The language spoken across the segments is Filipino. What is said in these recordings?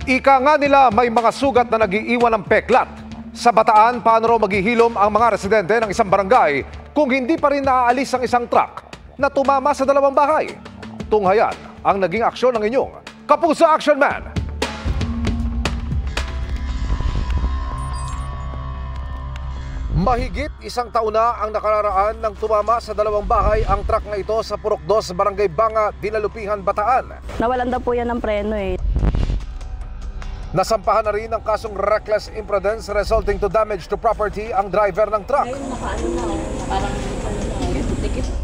Ika nga nila may mga sugat na nag-iiwan ng peklat. Sa Bataan, paano raw maghihilom ang mga residente ng isang barangay kung hindi pa rin naaalis ang isang truck na tumama sa dalawang bahay? Tunghayan ang naging aksyon ng inyong Kapuso Action Man. Mahigit isang taon na ang nakararaan nang tumama sa dalawang bahay ang truck na ito sa Purok 2, Barangay Banga, Dinalupihan, Bataan. Nawalan daw po yan ng preno eh. Nasampahan na rin ang kasong reckless imprudence resulting to damage to property ang driver ng truck.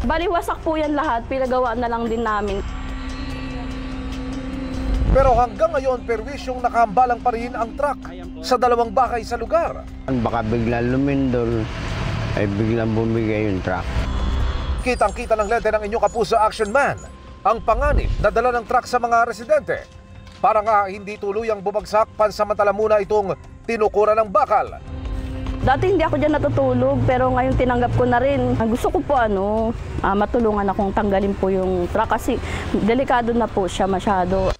Baliwasak po yan lahat, pinagawa na lang din namin. Pero hanggang ngayon, perwisyong nakahambalang pa rin ang truck sa dalawang bahay sa lugar. Baka biglang lumindol, ay biglang bumigay yung truck. Kitang-kita ng lente ng inyong Kapuso Action Man ang panganib na dala ng truck sa mga residente. Para nga hindi tuluyang bumagsak, pansamantala muna itong tinukuran ng bakal. Dati hindi ako dyan natutulog, pero ngayon tinanggap ko na rin. Gusto ko po matulungan akong tanggalin po yung truck kasi delikado na po siya masyado.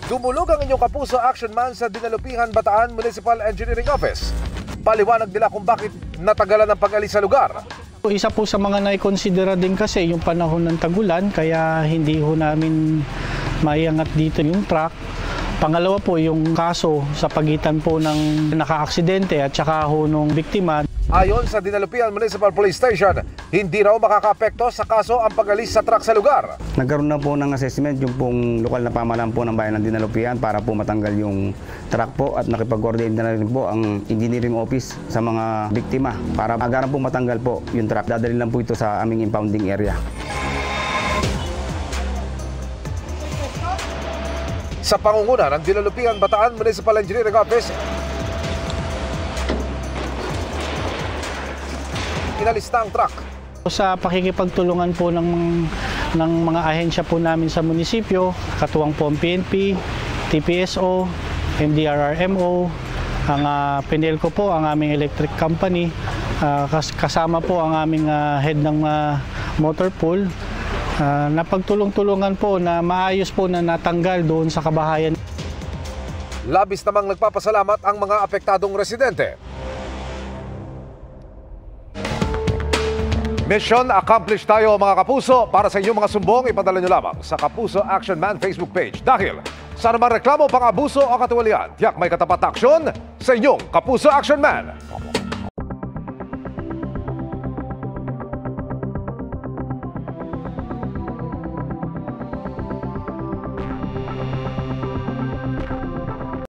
Dumulog ang inyong Kapuso Action Man sa Dinalupihan, Bataan Municipal Engineering Office. Paliwanag nila kung bakit natagalan ang pag-alis sa lugar. Isa po sa mga naikonsidera din kasi yung panahon ng tagulan, kaya hindi ho namin maiangat dito yung truck. Pangalawa po yung kaso sa pagitan po ng naka-aksidente at saka ho nung biktima. Ayon sa Dinalupihan Municipal Police Station, hindi raw makakaapekto sa kaso ang pag-alis sa truck sa lugar. Nagkaroon na po ng assessment yung pong lokal na pamahalaan po ng bayan ng Dinalupihan para po matanggal yung truck po at nakipag-coordinate na rin po ang engineering office sa mga biktima para agaran po matanggal po yung truck. Dadalhin lang po ito sa aming impounding area. Sa pangunguna ng Dinalupihan, Bataan Municipal Engineering Office, inalista ang truck. Sa pakikipagtulungan po ng mga ahensya po namin sa munisipyo, katuwang po ang PNP, TPSO, MDRRMO, ang Penelco po, ang aming electric company, kasama po ang aming head ng motor pool. Napagtulong-tulungan po na maayos po na natanggal doon sa kabahayan. Labis namang nagpapasalamat ang mga apektadong residente. Mission accomplished tayo mga kapuso. Para sa inyong mga sumbong, ipadala nyo lamang sa Kapuso Action Man Facebook page. Dahil sa naman reklamo, pang-abuso o katiwalian, tiyak may katapat na aksyon sa inyong Kapuso Action Man.